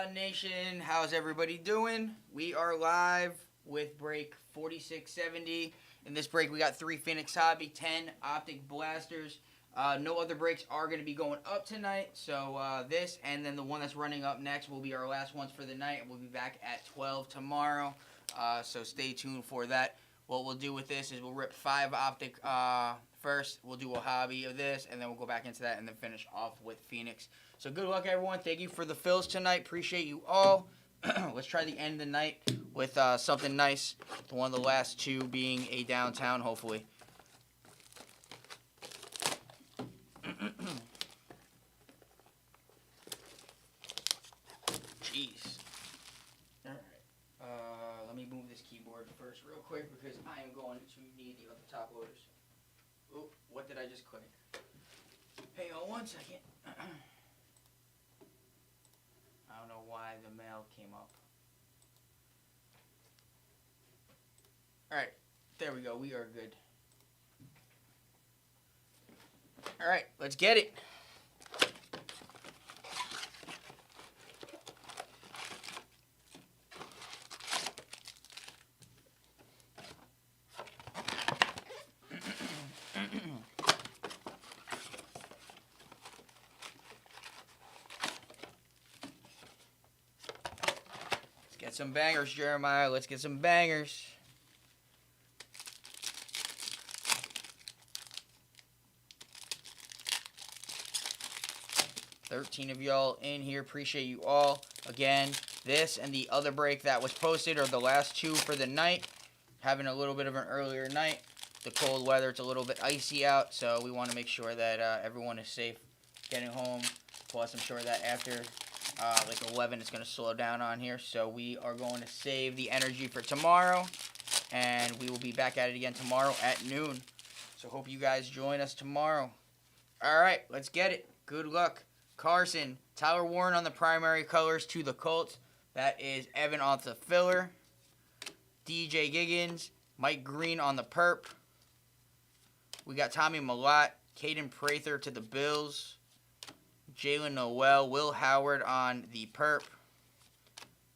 on, Nation? How's everybody doing? We are live with break 4670. In this break, we got 3 Phoenix Hobby, 10 Optic Blasters. No other breaks are going to be going up tonight. So this and then the one that's running up next will be our last ones for the night. We'll be back at 12 tomorrow. So stay tuned for that. What we'll do with this is we'll rip 5 Optic first. We'll do a hobby of this, and then we'll go back into that and then finish off with Phoenix. So good luck, everyone. Thank you for the fills tonight. Appreciate you all. Let's try the end of the night with something nice. One of the last 2 being a downtown, hopefully. Jeez. All right. Let me move this keyboard first real quick because I am going to need the other top loaders. Oh, what did I just click? Hang on one second. I don't know why the mail came up. Alright, there we go. We are good. Alright, let's get it. Get some bangers, Jeremiah. Let's get some bangers. $13 of y'all in here. Appreciate you all. Again, this and the other break that was posted are the last 2 for the night. Having a little bit of an earlier night. The cold weather, it's a little bit icy out, so we want to make sure that everyone is safe getting home. Plus, I'm sure that after like 11 it's going to slow down on here, so we are going to save the energy for tomorrow, and we will be back at it again tomorrow at noon. So hope you guys join us tomorrow. Alright, let's get it. Good luck. Carson, Tyler Warren on the primary colors to the Colts. That is Evan on the filler. DJ Giggins, Mike Green on the perp. We got Tommy Malott, Caden Prather to the Bills. Jalen Noel, Will Howard on the perp.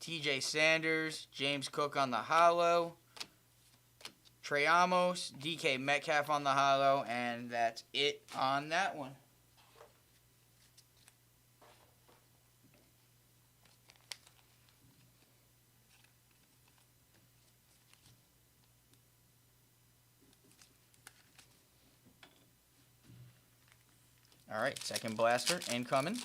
TJ Sanders, James Cook on the hollow. Trey Amos, DK Metcalf on the hollow, and that's it on that one. All right, second blaster incoming.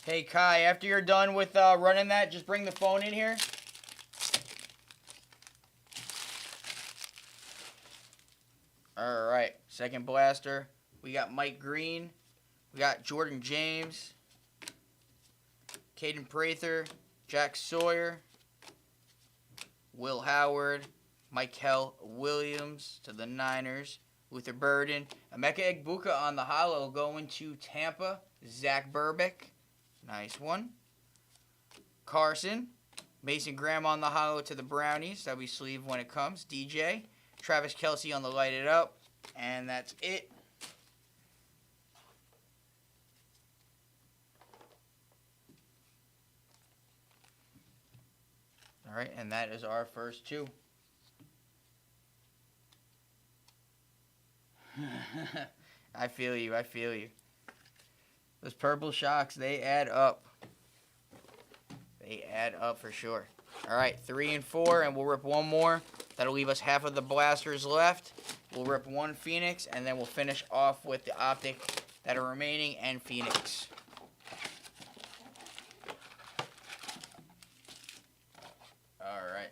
Hey, Kai, after you're done with running that, just bring the phone in here. All right, second blaster. We got Mike Green. We got Jordan James. Caden Prather. Jack Sawyer. Will Howard. Michael Williams to the Niners. Luther Burden. Emeka Egbuka on the hollow going to Tampa. Zach Burbick. Nice one. Carson. Mason Graham on the hollow to the Brownies. That'll be sleeve when it comes. DJ. Travis Kelce on the light it up. And that's it. All right, and that is our first 2. I feel you. I feel you. Those purple shocks, they add up. They add up for sure. All right, 3 and 4, and we'll rip one more. That'll leave us half of the blasters left. We'll rip 1 Phoenix, and then we'll finish off with the Optic that are remaining and Phoenix. All right.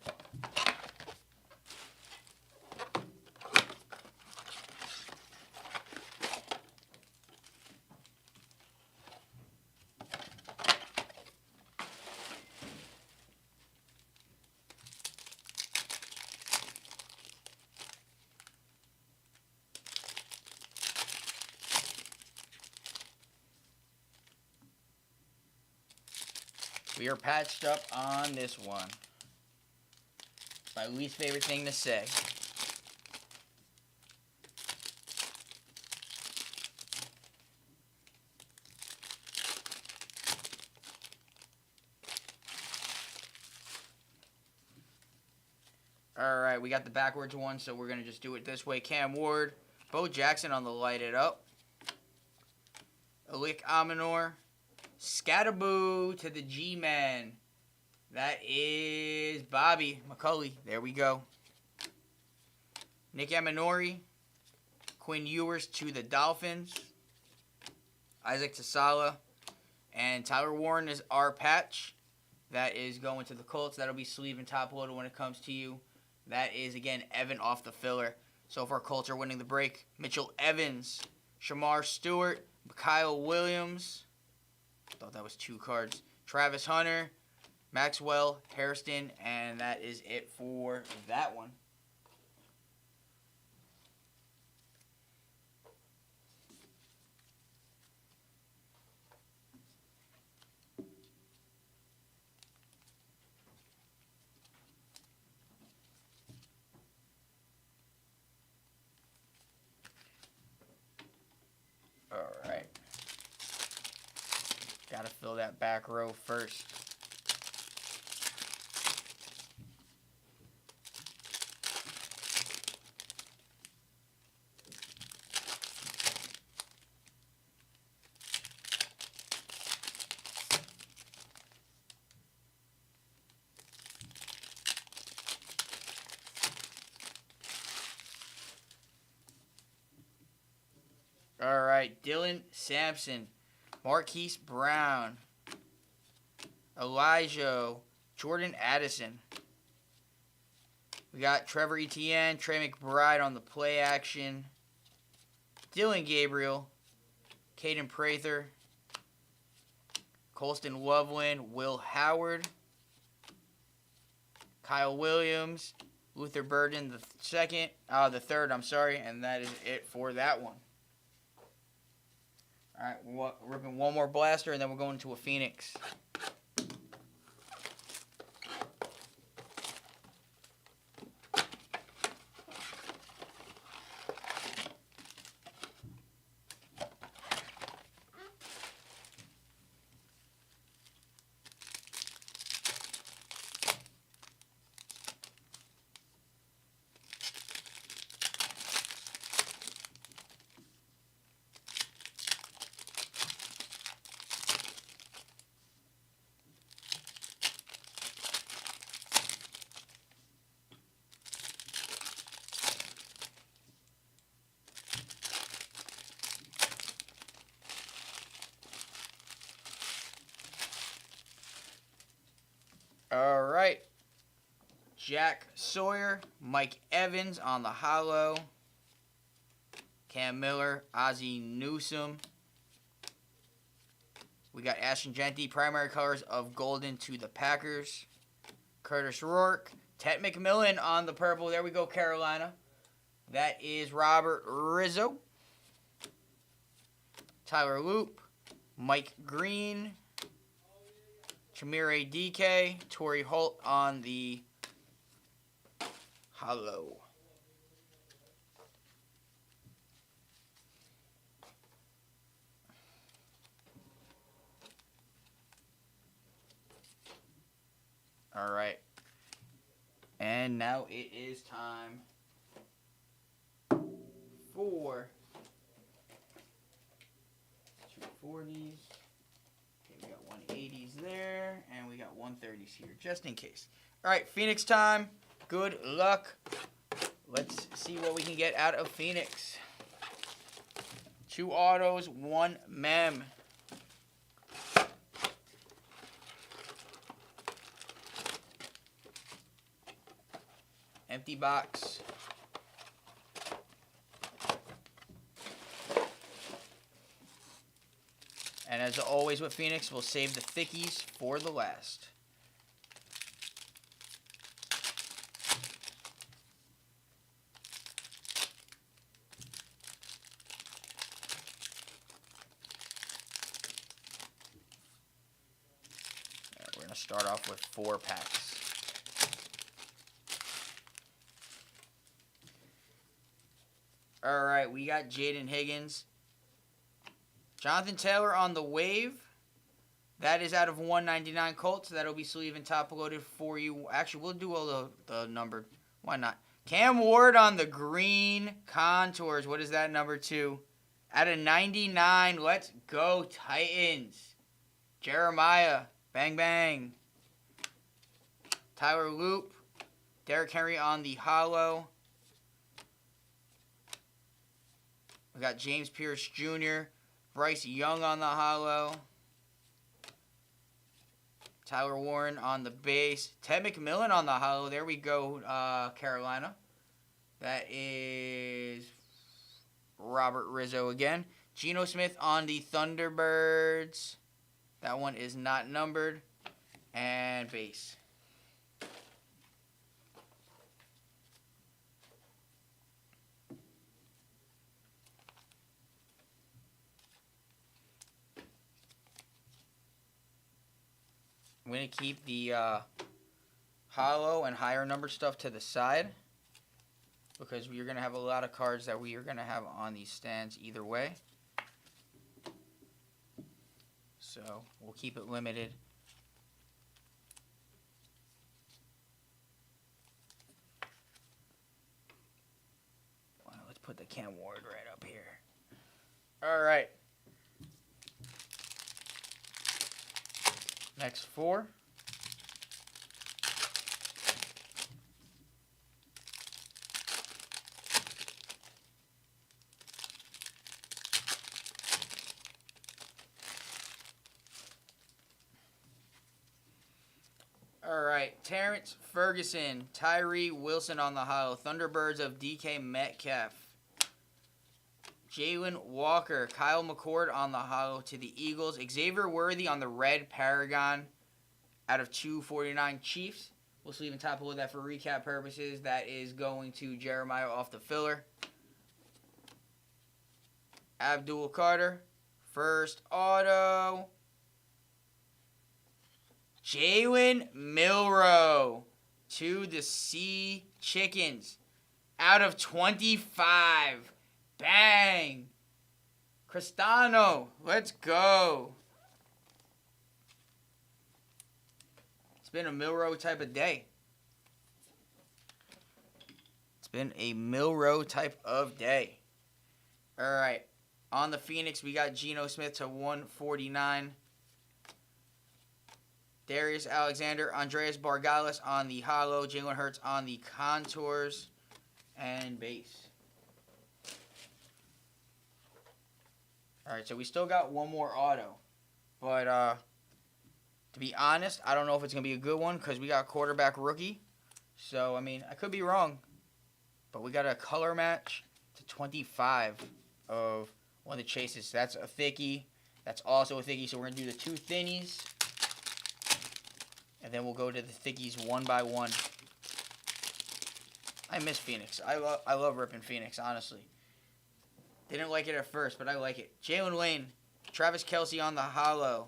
We are patched up on this one. My least favorite thing to say. Alright, we got the backwards one, so we're going to just do it this way. Cam Ward, Bo Jackson on the light it up. Alek Aminor, Scatterboo to the G-Man. That is Bobby McCulley. There we go. Nick Aminori, Quinn Ewers to the Dolphins. Isaac Tasala, and Tyler Warren is our patch. That is going to the Colts. That'll be sleeve and top loaded when it comes to you. That is, again, Evan off the filler. So far, Colts are winning the break. Mitchell Evans, Shamar Stewart, Kyle Williams. I thought that was 2 cards. Travis Hunter, Maxwell, Hairston, and that is it for that one. Alright. Gotta fill that back row first. Alright, Dylan Sampson, Marquise Brown, Elijah, Jordan Addison. We got Trevor Etienne, Trey McBride on the play action, Dylan Gabriel, Caden Prather, Colston Loveland, Will Howard, Kyle Williams, Luther Burden the third, and that is it for that one. Alright, we're ripping one more blaster, and then we're going to a Phoenix. Alright. Jack Sawyer, Mike Evans on the holo. Cam Miller, Ozzie Newsome. We got Ashton Genty, primary colors of golden to the Packers. Curtis Rourke, Ted McMillan on the purple. There we go, Carolina. That is Robert Rizzo. Tyler Loop, Mike Green, Chimere DK, Torrey Holt on the holo. All right. And now it is time for 240s. Okay, we got 180s there, and we got 130s here, just in case. All right, Phoenix time. Good luck. Let's see what we can get out of Phoenix. 2 autos, 1 mem. Empty box. And as always with Phoenix, we'll save the thickies for the last. start off with 4 packs. All right, we got Jaden Higgins. Jonathan Taylor on the wave. That is out of 199 Colts. That'll be sleeve and top loaded for you. Actually, we'll do all the numbered. Why not? Cam Ward on the green contours. What is that, number 2? Out of 99. Let's go, Titans. Jeremiah. Bang, bang. Tyler Loop. Derrick Henry on the hollow. We got James Pierce Jr., Bryce Young on the hollow, Tyler Warren on the base, Ted McMillan on the hollow. There we go, Carolina. That is Robert Rizzo again. Geno Smith on the Thunderbirds. That one is not numbered. And base. I'm going to keep the hollow and higher number stuff to the side because we're going to have a lot of cards that we are going to have on these stands either way. So we'll keep it limited. Well, let's put the Cam Ward right up here. All right. Next 4. All right, Terrence Ferguson, Tyree Wilson on the hollow, Thunderbirds of DK Metcalf. Jalen Walker, Kyle McCord on the hollow to the Eagles. Xavier Worthy on the red Paragon out of 249 Chiefs. We'll sleeve and top load that for recap purposes. That is going to Jeremiah off the filler. Abdul Carter, first auto. Jalen Milroe to the Sea Chickens out of 25. Bang! Cristano, let's go. It's been a Milroe type of day. It's been a Milroe type of day. All right. On the Phoenix, we got Geno Smith to 149. Darius Alexander, Andreas Bargalis on the hollow. Jalen Hurts on the contours and base. All right, so we still got one more auto. But to be honest, I don't know if it's going to be a good one because we got quarterback rookie. So, I mean, I could be wrong. But we got a color match to 25 of one of the chases. That's a thickie. That's also a thickie. So we're going to do the 2 thinnies. And then we'll go to the thickies one by one. I miss Phoenix. I love ripping Phoenix, honestly. Didn't like it at first, but I like it. Jalen Lane, Travis Kelce on the hollow.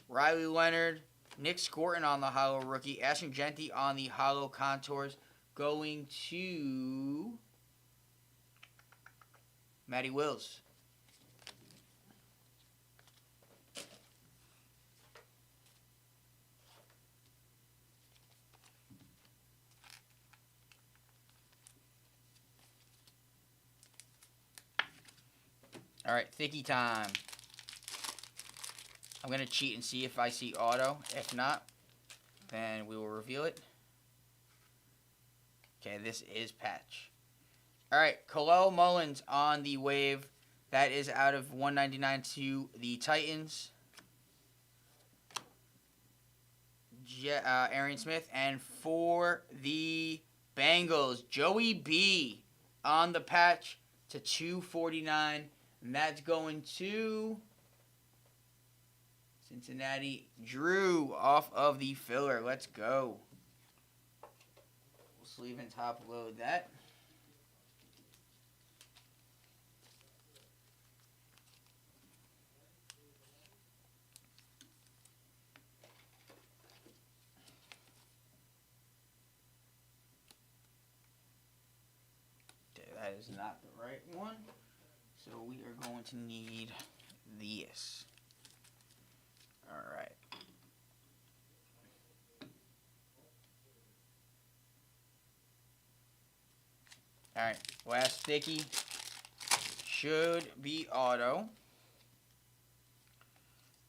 Riley Leonard, Nick Scorton on the hollow rookie. Ashton Genty on the hollow contours. Going to Matty Wills. All right, thickie time. I'm going to cheat and see if I see auto. If not, then we will reveal it. Okay, this is patch. All right, Khalil Mullins on the wave. That is out of 199 to the Titans. Arian Smith. And for the Bengals, Joey B on the patch to 249. And that's going to Cincinnati. Drew off of the filler. Let's go. We'll sleeve and top load that. That is not the right one. So we are going to need this. Alright. Alright, last sticky should be auto.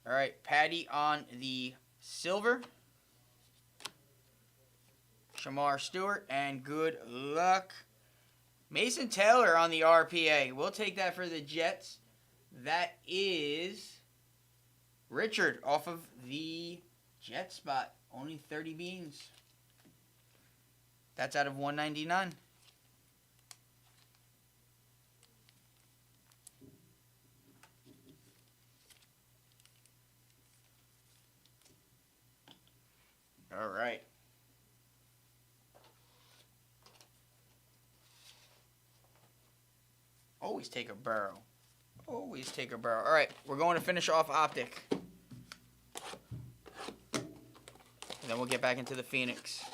Alright, Patty on the silver. Shamar Stewart, and good luck. Mason Taylor on the RPA. We'll take that for the Jets. That is Richard off of the Jet spot. Only 30 beans. That's out of 199. All right. Always take a barrel. Always take a barrel. All right, we're going to finish off Optic. And then we'll get back into the Phoenix.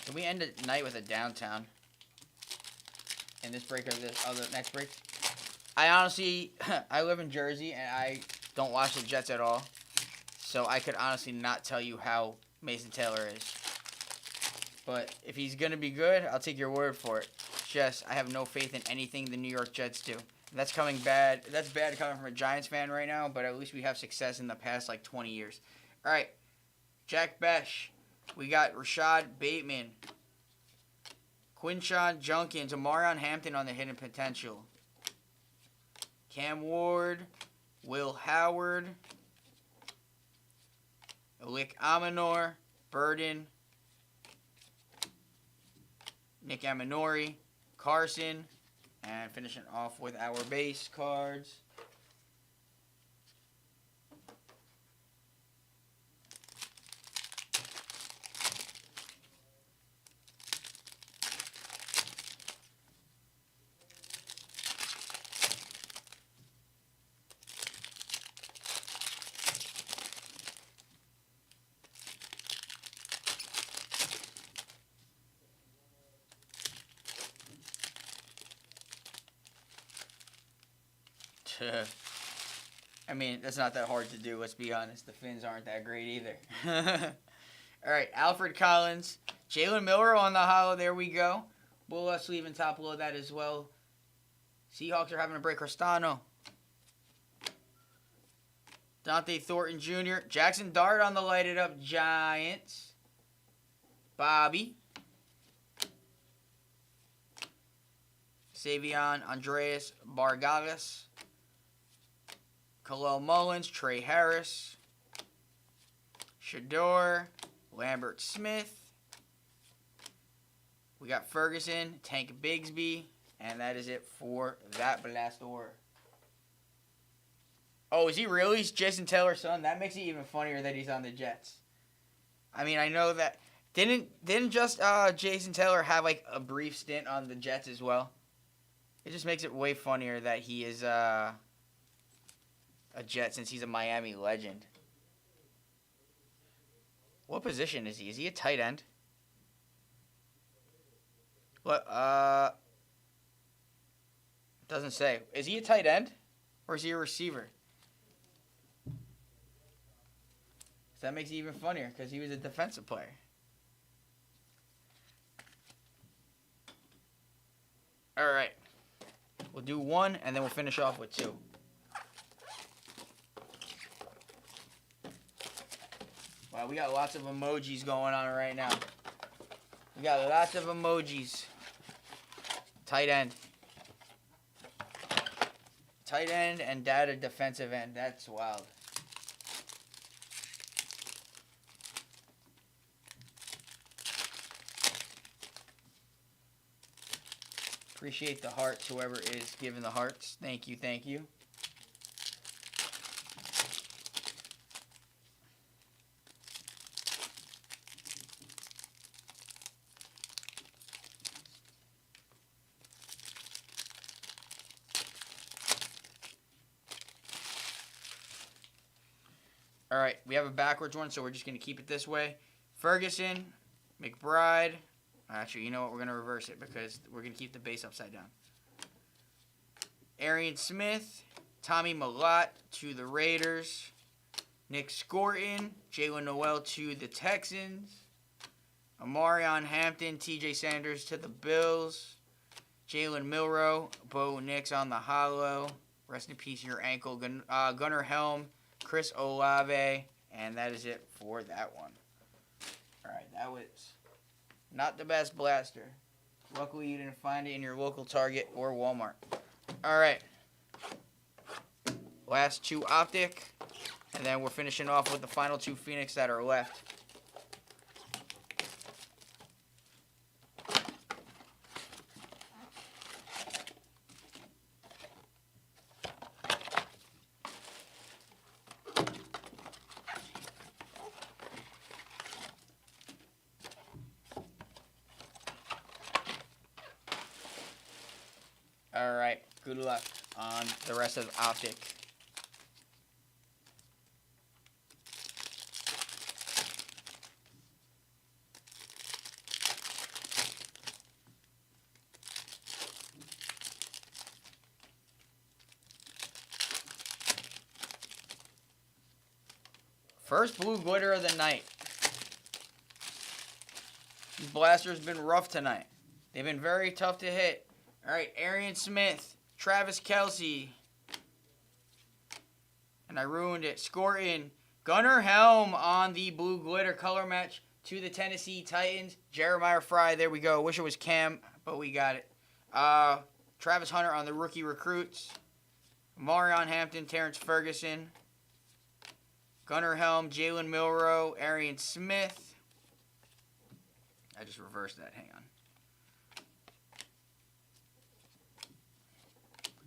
Can we end the night with a downtown? In this break or this other next break? I honestly, I live in Jersey and I don't watch the Jets at all. So I could honestly not tell you how Mason Taylor is. But if he's going to be good, I'll take your word for it. Just, I have no faith in anything the New York Jets do. That's coming bad. That's bad coming from a Giants fan right now, but at least we have success in the past, like, 20 years. All right, Jack Besh. We got Rashad Bateman, Quinshon Judkins, Omarion Hampton on the hidden potential, Cam Ward, Will Howard, Alik Aminor, Burden, Nick Aminori, Carson, and finishing off with our base cards. I mean, that's not that hard to do, let's be honest. The Finns aren't that great either. All right, Alfred Collins. Jalen Miller on the hollow. There we go. Bulla sleeve and top load that as well. Seahawks are having a break. Cristano. Dante Thornton Jr. Jackson Dart on the lighted up Giants. Bobby. Savion Andreas Bargagas. Khalil Mullins, Trey Harris, Shador, Lambert Smith. We got Ferguson, Tank Bigsby, and that is it for that Blastor. Oh, is he really Jason Taylor's son? That makes it even funnier that he's on the Jets. I mean, I know that didn't just Jason Taylor have like a brief stint on the Jets as well? It just makes it way funnier that he is a Jet since he's a Miami legend. What position is he? Is he a tight end? What? Doesn't say. Is he a tight end? Or is he a receiver? So that makes it even funnier because he was a defensive player. All right. We'll do one and then we'll finish off with two. Wow, we got lots of emojis going on right now. We got lots of emojis. Tight end. Tight end and data defensive end. That's wild. Appreciate the hearts, whoever is giving the hearts. Thank you, thank you. All right, we have a backwards one, so we're just going to keep it this way. Ferguson, McBride. Actually, you know what? We're going to reverse it because we're going to keep the base upside down. Arian Smith, Tommy Mellott to the Raiders. Nick Scorton, Jalen Noel to the Texans. Amarion Hampton, TJ Sanders to the Bills. Jalen Milroe, Bo Nix on the hollow. Rest in peace, your ankle. Gunnar Helm, Chris Olave, and that is it for that one. All right, that was not the best blaster. Luckily, you didn't find it in your local Target or Walmart. All right, last two Optic, and then we're finishing off with the final two Phoenix that are left. All right, good luck on the rest of Optic. First blue glitter of the night. These blasters have been rough tonight. They've been very tough to hit. All right, Arian Smith, Travis Kelce. And I ruined it. Scorton, Gunnar Helm on the blue glitter color match to the Tennessee Titans. Jeremiah Fry, there we go. Wish it was Cam, but we got it. Travis Hunter on the rookie recruits. Marion Hampton, Terrence Ferguson. Gunnar Helm, Jalen Milroe, Arian Smith. I just reversed that. Hang on.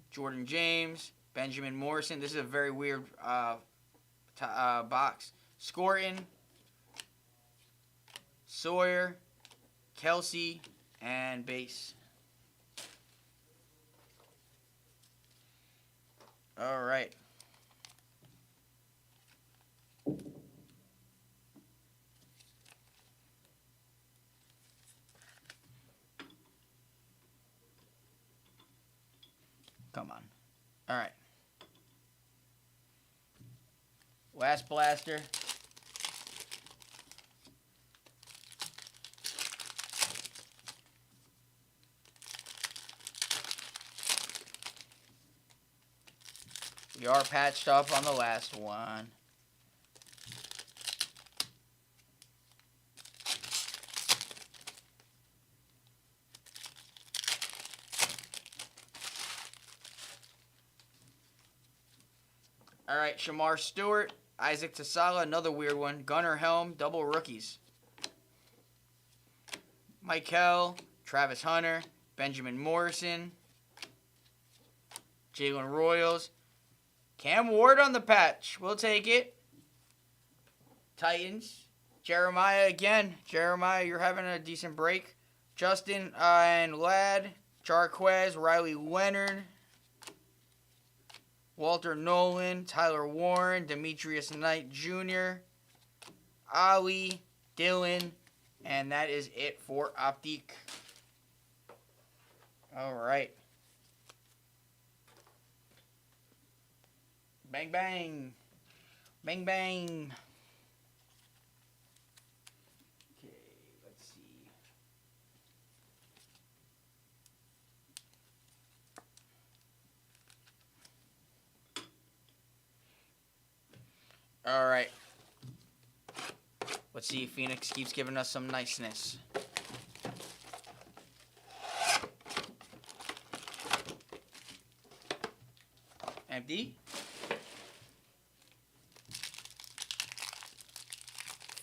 Jordan James, Benjamin Morrison. This is a very weird box. Scorton, Sawyer, Kelce, and base. All right. Come on. All right. Last blaster. We are patched up on the last one. All right, Shamar Stewart, Isaac Tasala, another weird one. Gunnar Helm, double rookies. Michael, Travis Hunter, Benjamin Morrison, Jalen Royals, Cam Ward on the patch. We'll take it. Titans, Jeremiah again. Jeremiah, you're having a decent break. Justin and Ladd, Jarquez, Riley Leonard, Walter Nolan, Tyler Warren, Demetrius Knight Jr., Ali, Dylan, and that is it for Optique. All right. Bang, bang. Bang, bang. Okay, let's see. All right. Let's see if Phoenix keeps giving us some niceness. Empty.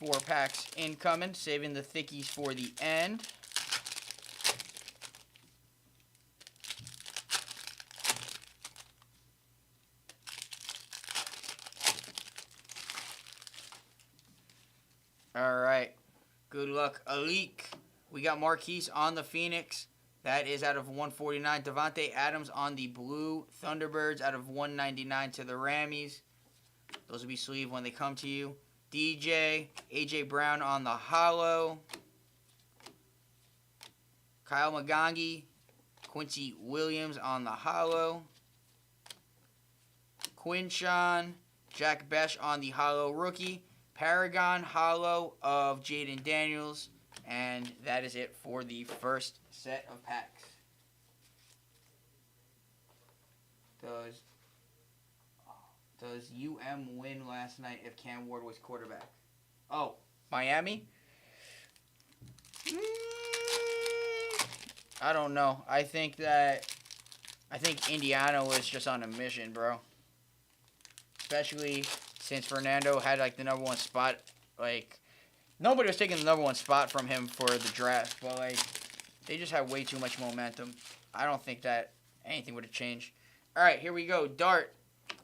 4 packs incoming, saving the thickies for the end. All right. Good luck, Alik. We got Marquise on the Phoenix. That is out of 149. Devontae Adams on the blue Thunderbirds out of 199 to the Rammies. Those will be sleeved when they come to you. DJ, AJ Brown on the hollow. Kyle Magangi, Quincy Williams on the hollow. Quinshawn, Jack Besh on the hollow rookie. Paragon hollow of Jaden Daniels. And that is it for the first set of packs. Does UM win last night if Cam Ward was quarterback? Oh, Miami? I don't know. I think Indiana was just on a mission, bro. Especially since Fernando had like the number one spot. Like, nobody was taking the number one spot from him for the draft, but like they just had way too much momentum. I don't think that anything would have changed. All right, here we go. Dart,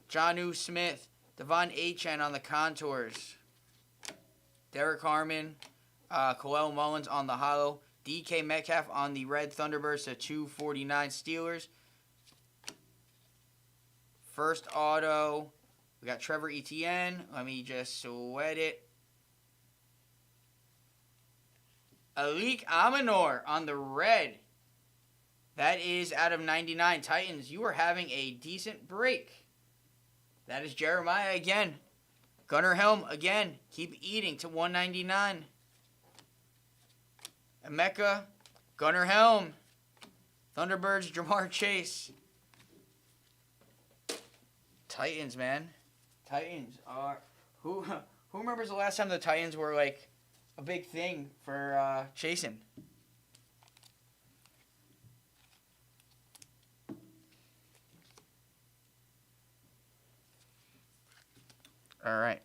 Jonnu Smith, Devon Achane on the contours. Derek Harmon, Khalil Mullins on the hollow. DK Metcalf on the red Thunderbirds to 249 Steelers. First auto, we got Trevor Etienne. Let me just sweat it. Alik Aminor on the red. That is out of 99. Titans, you are having a decent break. That is Jeremiah again. Gunnar Helm again. Keep eating to 199. Emeka, Gunnar Helm. Thunderbirds, Jamar Chase. Titans, man. Titans are... Who remembers the last time the Titans were, like, a big thing for chasing? All right.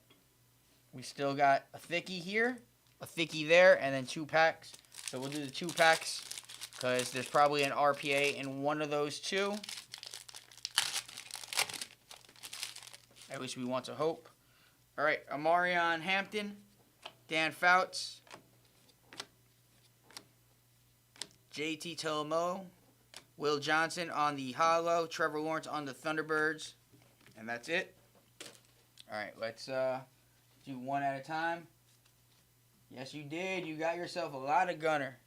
We still got a thickie here, a thickie there, and then 2 packs. So we'll do the 2 packs because there's probably an RPA in one of those 2. At least we want to hope. All right, Amarion Hampton, Dan Fouts, JT Tilomo, Will Johnson on the hollow, Trevor Lawrence on the Thunderbirds, and that's it. All right, let's do one at a time. Yes, you did. You got yourself a lot of Gunner.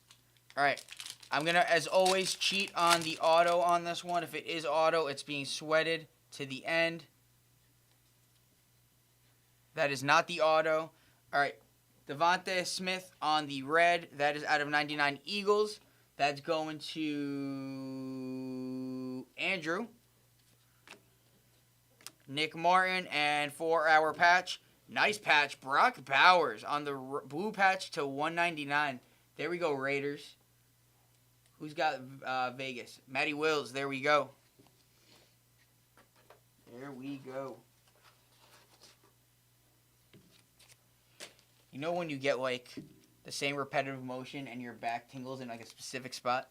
All right, I'm going to, as always, cheat on the auto on this one. If it is auto, it's being sweated to the end. That is not the auto. All right, Devonta Smith on the red. That is out of 99 Eagles. That's going to Andrew. Nick Martin, and for our patch, nice patch, Brock Bowers on the blue patch to 199. There we go, Raiders. Who's got Vegas? Matty Wills, there we go. There we go. You know when you get, like, the same repetitive motion and your back tingles in, like, a specific spot?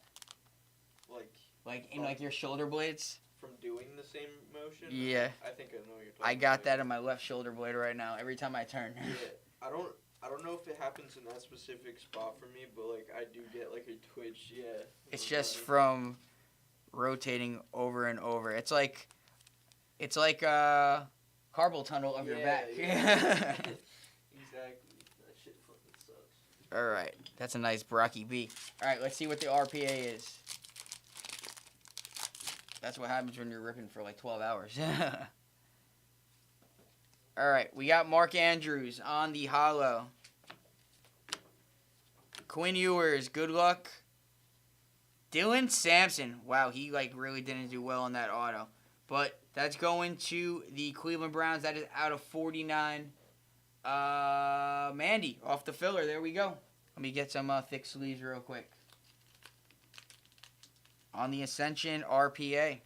Like in, like, your shoulder blades? From doing the same motion? Yeah. I think I know what you're talking I got about. that in my left shoulder blade right now every time I turn. Yeah. I don't know if it happens in that specific spot for me, but like I do get like a twitch, yeah. It's just from rotating over and over. It's like a carpal tunnel of your back. Yeah. Exactly. That shit fucking sucks. All right. That's a nice Brocky B. All right, let's see what the RPA is. That's what happens when you're ripping for like 12 hours. All right, we got Mark Andrews on the hollow. Quinn Ewers, good luck. Dylan Sampson. Wow, he like really didn't do well on that auto. But that's going to the Cleveland Browns. That is out of 49. Mandy off the filler. There we go. Let me get some thick sleeves real quick. On the Ascension RPA.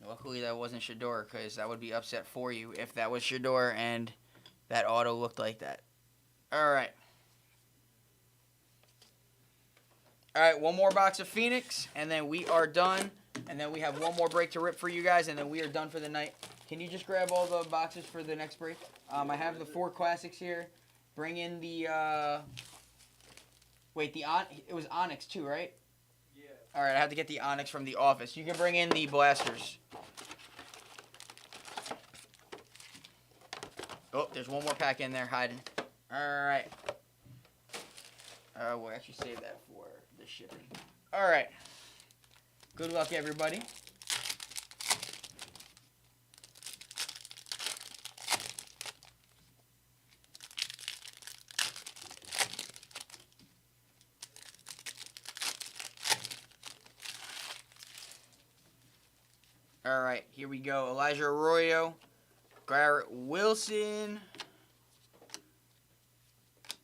Luckily that wasn't Shador, because that would be upset for you if that was Shador and that auto looked like that. Alright. Alright, one more box of Phoenix, and then we are done. And then we have one more break to rip for you guys, and then we are done for the night. Can you just grab all the boxes for the next break? I have the 4 classics here. Bring in the, wait, it was Onyx too, right? Yeah. All right, I have to get the Onyx from the office. You can bring in the blasters. Oh, there's one more pack in there hiding. All right. We'll actually save that for the shipping. All right. Good luck, everybody. All right, here we go. Elijah Arroyo, Garrett Wilson,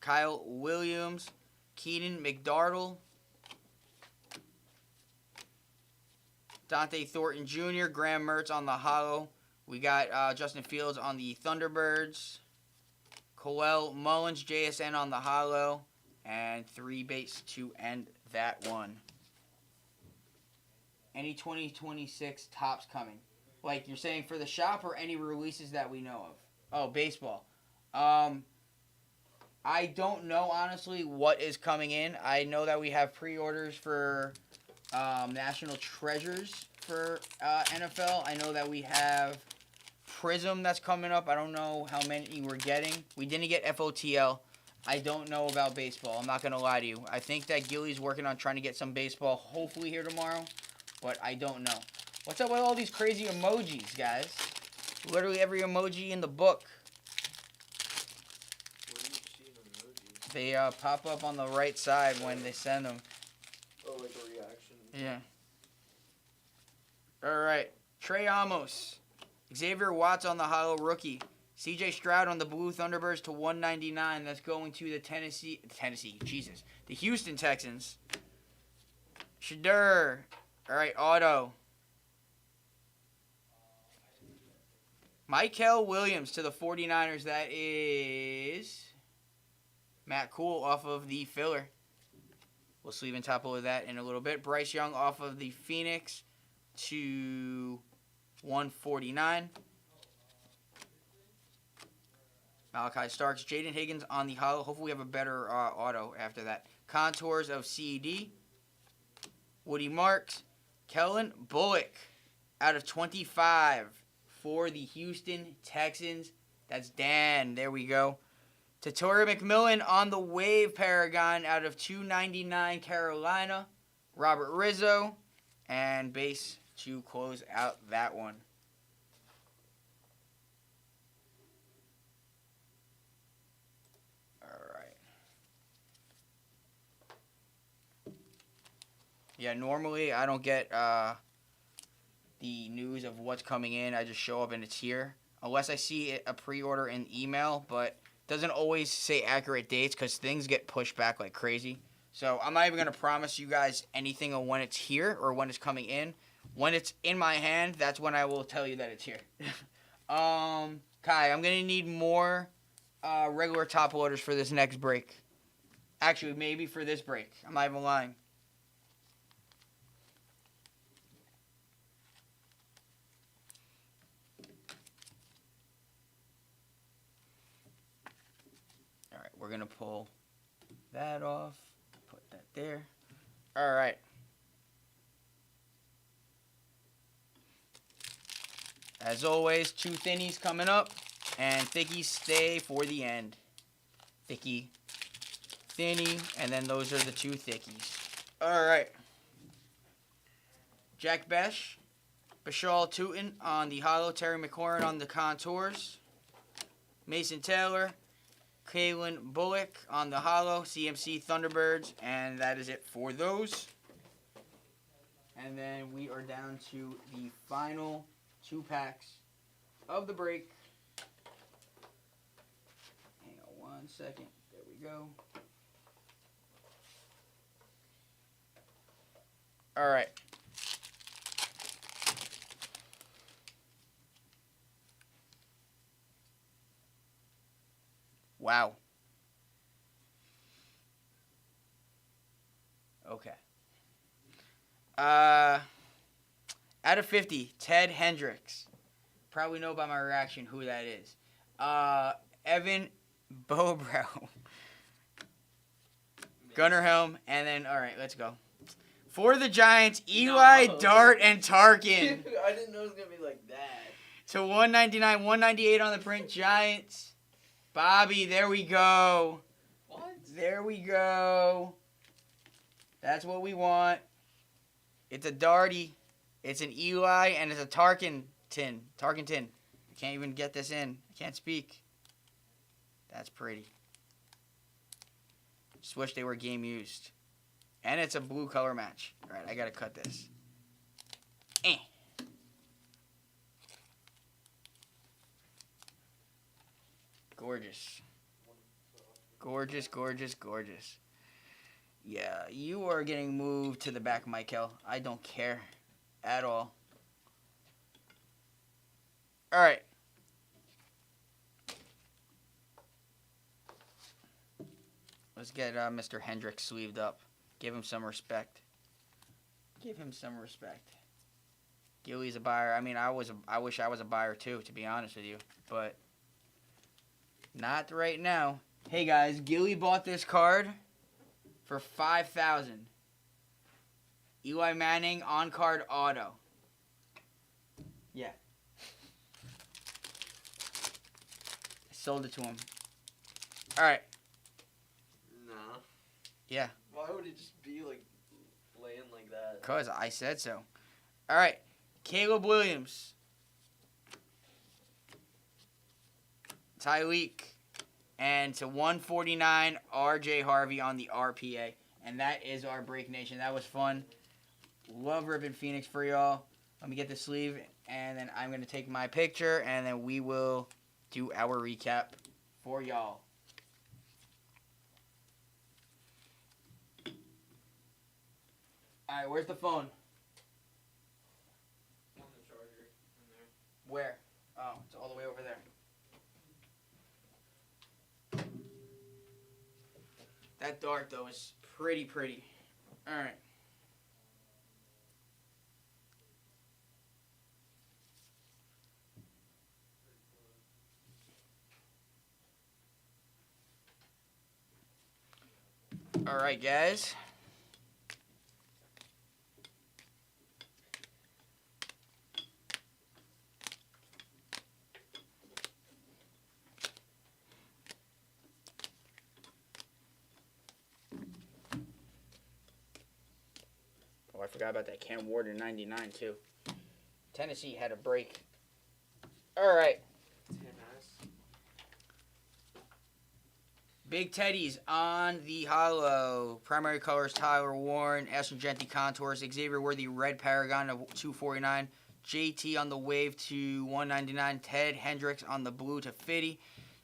Kyle Williams, Keenan McDardle, Dante Thornton Jr., Graham Mertz on the hollow. We got Justin Fields on the Thunderbirds, Coel Mullins, JSN on the hollow, and 3 base to end that one. Any 2026 tops coming? Like you're saying for the shop or any releases that we know of? Oh, baseball. I don't know honestly what is coming in. I know that we have pre-orders for National Treasures for NFL. I know that we have Prism that's coming up. I don't know how many we're getting. We didn't get FOTL. I don't know about baseball. I'm not going to lie to you. I think that Gilly's working on trying to get some baseball hopefully here tomorrow. But I don't know. What's up with all these crazy emojis, guys? Literally every emoji in the book. What do you see in emojis? They pop up on the right side when they send them. Oh, like a reaction. Yeah. All right. Trey Amos. Xavier Watts on the hollow rookie. CJ Stroud on the blue Thunderbirds to 199. That's going to the Houston Texans. Shadur. All right, auto. Michael Williams to the 49ers. That is Matt Cool off of the filler. We'll sleeve and top load that in a little bit. Bryce Young off of the Phoenix to 149. Malachi Starks. Jaden Higgins on the hollow. Hopefully we have a better auto after that. Contours of CED. Woody Marks. Kellen Bullock out of 25 for the Houston Texans. That's Dan. There we go. Tatori McMillan on the wave Paragon out of 299 Carolina. Robert Rizzo. And base to close out that one. Yeah, normally I don't get the news of what's coming in. I just show up and it's here. Unless I see a pre-order in email, but it doesn't always say accurate dates because things get pushed back like crazy. So I'm not even going to promise you guys anything on when it's here or when it's coming in. When it's in my hand, that's when I will tell you that it's here. Kai, I'm going to need more regular top loaders for this next break. Actually, maybe for this break. I'm not even lying. We're going to pull that off, put that there. All right. As always, 2 thinnies coming up, and thickies stay for the end. Thicky, thinny, and then those are the 2 thickies. All right. Jack Besh, Bashal Tootin on the hollow, Terry McLaurin on the contours, Mason Taylor, Kalen Bullock on the hollow, CMC Thunderbirds, and that is it for those. And then we are down to the final 2 packs of the break. Hang on 1 second. There we go. All right. Wow. Okay. Out of 50, Ted Hendricks. Probably know by my reaction who that is. Evan Bobrow. Gunnar Helm, and then, all right, let's go. For the Giants, Eli, No. Dart, and Tarkin. I didn't know it was gonna be like that. To 199, 198 on the print, Giants. Bobby, there we go. What? There we go. That's what we want. It's a Darty. It's an Eli, and it's a Tarkenton. I can't even get this in. I can't speak. That's pretty. Just wish they were game used. And it's a blue color match. All right, I got to cut this. Gorgeous. Gorgeous, gorgeous, gorgeous. Yeah, you are getting moved to the back, Michael. I don't care at all. All right. Let's get Mr. Hendricks sleeved up. Give him some respect. Give him some respect. Gilly's a buyer. I mean, I wish I was a buyer too, to be honest with you, but not right now. Hey guys, Gilly bought this card for $5,000. Eli Manning on card auto. Yeah. I sold it to him. All right. Nah. Yeah. Why would it just be like laying like that? Cause I said so. All right. Caleb Williams. Tyreek. And to 149, RJ Harvey on the RPA. And that is our Break Nation. That was fun. Love ripping Phoenix for y'all. Let me get the sleeve, and then I'm going to take my picture, and then we will do our recap for y'all. All right, where's the phone? On the charger in there. Where? Oh, it's all the way over there. That dart, though, is pretty. All right. All right, guys. Oh, I forgot about that Cam Ward in 99, too. Tennessee had a break. All right. Big Teddy's on the hollow. Primary colors, Tyler Warren, Ashton Genty contours, Xavier Worthy, red Paragon of 249. JT on the wave to 199. Ted Hendricks on the blue to 50.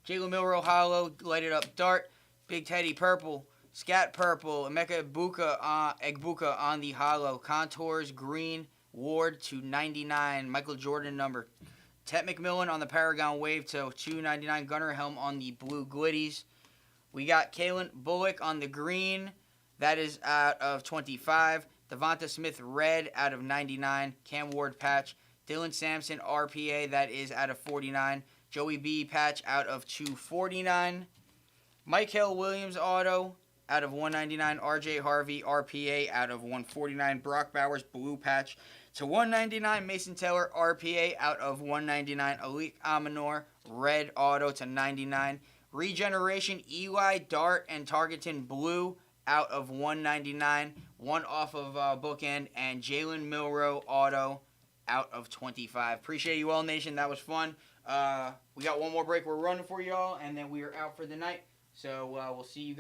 Jalen Milroe hollow, lighted up dart. Big Teddy purple. Scat purple. Emeka Egbuka on the hollow. Contours green. Ward to 99. Michael Jordan number. Ted McMillan on the Paragon wave to 299. Gunnar Helm on the blue glitties. We got Kalen Bullock on the green. That is out of 25. Devonta Smith red out of 99. Cam Ward patch. Dylan Sampson RPA. That is out of 49. Joey B patch out of 249. Michael Williams auto out of 199. RJ Harvey RPA out of 149. Brock Bowers blue patch to 199. Mason Taylor RPA out of 199. Alik Aminor red auto to 99. Regeneration, Eli, Dart, and Tarkenton blue out of 199. One off of bookend. And Jalen Milroe auto out of 25. Appreciate you all, Nation. That was fun. We got one more break we're running for y'all, and then we are out for the night. So we'll see you guys.